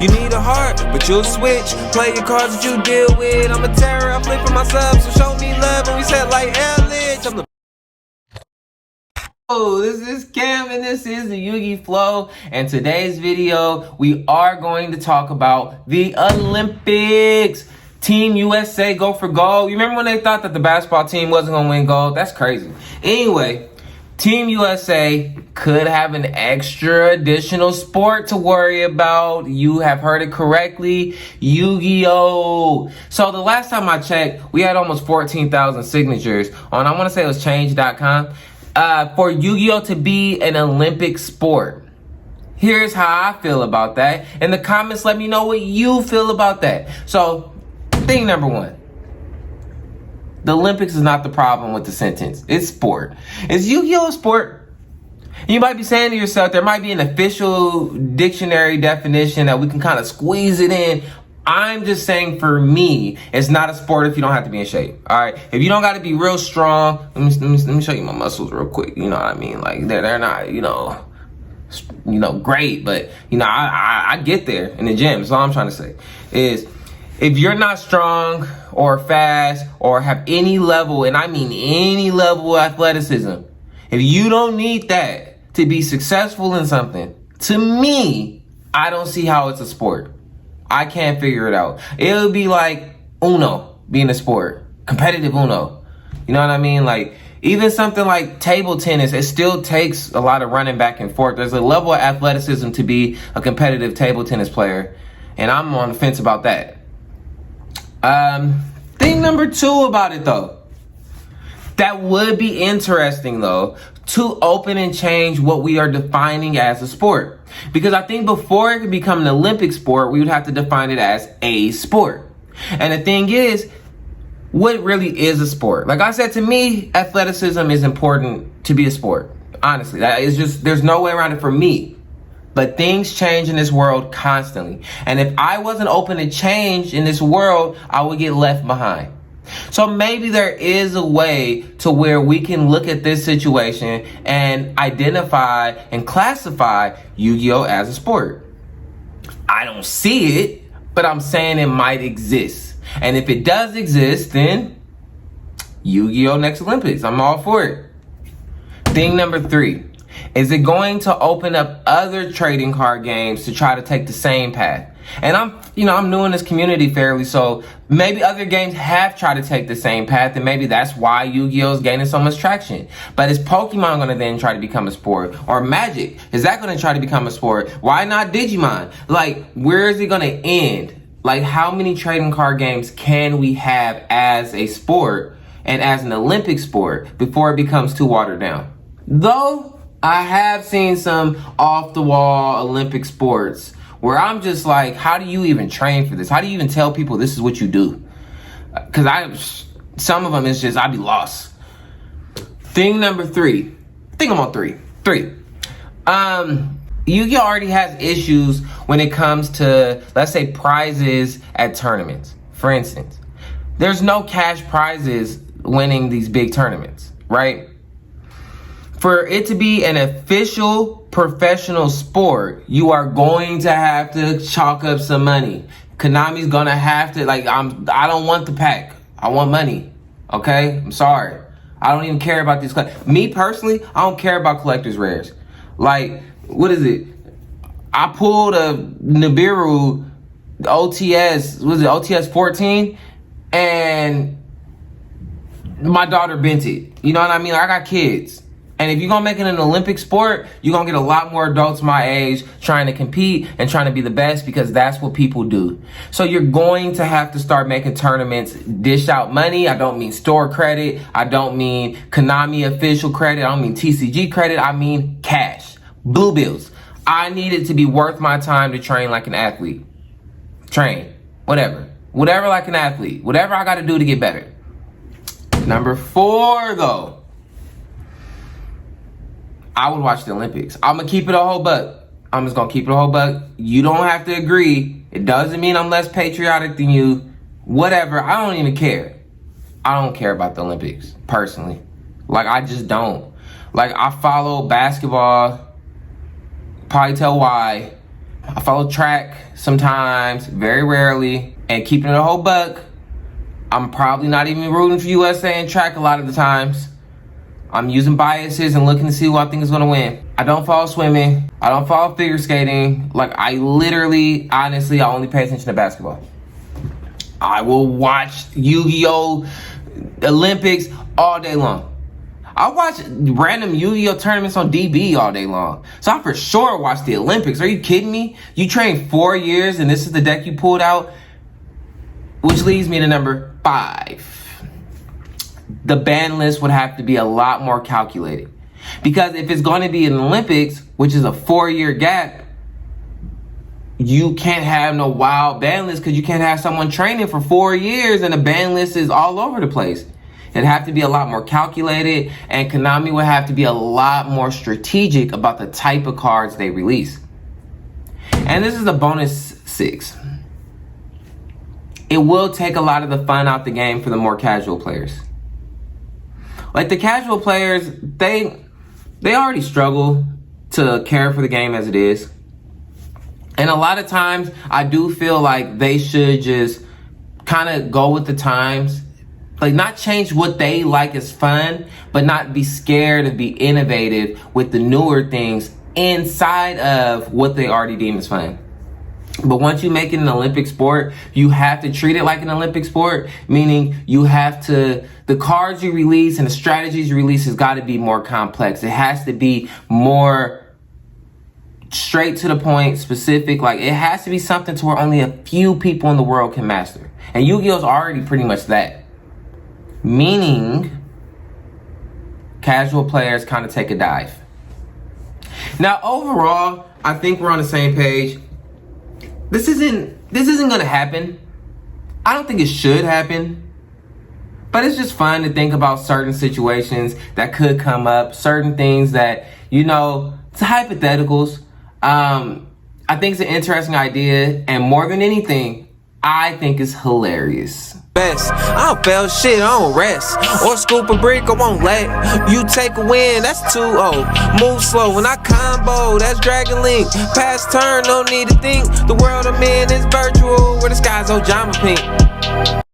You need a heart, but you'll switch. Play your cards that you deal with. I'm a terror, I'm flipping my subs, so show me love. And we said like Elledge. I'm the this is Cam and this is the Yugi-Flow. And today's video, we are going to talk about the Olympics. Team USA go for gold. You remember when they thought that the basketball team wasn't going to win gold? That's crazy. Anyway, Team USA could have an extra additional sport to worry about. You have heard it correctly, Yu-Gi-Oh! So the last time I checked, we had almost 14,000 signatures on, I want to say it was change.com, for Yu-Gi-Oh! To be an Olympic sport. Here's how I feel about that. In the comments, let me know what you feel about that. So, thing number one. The Olympics is not the problem with the sentence. It's sport. Is Yu-Gi-Oh! A sport? You might be saying to yourself, there might be an official dictionary definition that we can kind of squeeze it in. I'm just saying for me, it's not a sport if you don't have to be in shape. All right. If you don't got to be real strong, let me show you my muscles real quick. You know what I mean? Like they're not, great, but I get there in the gym. So all I'm trying to say is, if you're not strong or fast or have any level, and I mean any level of athleticism, if you don't need that to be successful in something, to me, I don't see how it's a sport. I can't figure it out. It would be like Uno being a sport, competitive Uno. You know what I mean? Like even something like table tennis, it still takes a lot of running back and forth. There's a level of athleticism to be a competitive table tennis player, and I'm on the fence about that. Thing number two about it though, that would be interesting though, to open and change what we are defining as a sport. Because I think before it could become an Olympic sport, we would have to define it as a sport. And the thing is, what really is a sport? Like I said, to me, athleticism is important to be a sport. Honestly, that is just, there's no way around it for me. But things change in this world constantly. And if I wasn't open to change in this world, I would get left behind. So maybe there is a way to where we can look at this situation and identify and classify Yu-Gi-Oh! As a sport. I don't see it, but I'm saying it might exist. And if it does exist, then Yu-Gi-Oh! Next Olympics. I'm all for it. Thing number three. Is it going to open up other trading card games to try to take the same path? And I'm new in this community fairly, so maybe other games have tried to take the same path, and maybe that's why Yu-Gi-Oh! Is gaining so much traction. But is Pokemon going to then try to become a sport? Or Magic, is that going to try to become a sport? Why not Digimon? Like, where is it going to end? Like, how many trading card games can we have as a sport and as an Olympic sport before it becomes too watered down? Though, I have seen some off-the-wall Olympic sports where I'm just like, how do you even train for this? How do you even tell people this is what you do? Because some of them is just, I'd be lost. Thing number three. I think I'm on three. Yu-Gi-Oh! Already has issues when it comes to, let's say, prizes at tournaments. For instance, there's no cash prizes winning these big tournaments, right? For it to be an official professional sport, you are going to have to chalk up some money. Konami's gonna have to, I don't want the pack. I want money, okay? I'm sorry. I don't even care about these. Me personally, I don't care about collector's rares. Like, what is it? I pulled a Nibiru OTS 14, and my daughter bent it. You know what I mean? I got kids. And if you're going to make it an Olympic sport, you're going to get a lot more adults my age trying to compete and trying to be the best, because that's what people do. So you're going to have to start making tournaments, dish out money. I don't mean store credit. I don't mean Konami official credit. I don't mean TCG credit. I mean cash, blue bills. I need it to be worth my time to train like an athlete. Train, whatever like an athlete, whatever I got to do to get better. Number four, though. I would watch the Olympics. I'm going to keep it a whole buck. I'm just going to keep it a whole buck. You don't have to agree. It doesn't mean I'm less patriotic than you. Whatever. I don't even care. I don't care about the Olympics, personally. Like, I just don't. Like, I follow basketball. Probably tell why. I follow track sometimes, very rarely, and keeping it a whole buck, I'm probably not even rooting for USA in track a lot of the times. I'm using biases and looking to see who I think is gonna win. I don't follow swimming. I don't follow figure skating. Like, I literally, honestly, I only pay attention to basketball. I will watch Yu-Gi-Oh! Olympics all day long. I watch random Yu-Gi-Oh! Tournaments on DB all day long. So I for sure watch the Olympics. Are you kidding me? You trained 4 years and this is the deck you pulled out? Which leads me to number 5. The ban list would have to be a lot more calculated. Because if it's going to be an Olympics, which is a 4-year gap, you can't have no wild ban list because you can't have someone training for 4 years and the ban list is all over the place. It'd have to be a lot more calculated, and Konami would have to be a lot more strategic about the type of cards they release. And this is a bonus 6. It will take a lot of the fun out the game for the more casual players. Like, the casual players, they already struggle to care for the game as it is. And a lot of times, I do feel like they should just kind of go with the times. Like, not change what they like as fun, but not be scared to be innovative with the newer things inside of what they already deem as fun. But once you make it an Olympic sport, you have to treat it like an Olympic sport, meaning you have to, the cards you release and the strategies you release has got to be more complex. It has to be more straight to the point, specific. Like, it has to be something to where only a few people in the world can master. And Yu-Gi-Oh! Is already pretty much that. Meaning, casual players kind of take a dive. Now, overall, I think we're on the same page. This isn't gonna happen. I don't think it should happen. But it's just fun to think about certain situations that could come up, certain things that, you know, it's hypotheticals. I think it's an interesting idea, and more than anything, I think it's hilarious. Best. I don't fail shit, I don't rest. Or scoop a brick, I won't let you take a win, that's 2-0. Move slow when I combo, that's Dragon Link. Pass turn, no need to think. The world I'm in is virtual, where the sky's Ojama pink.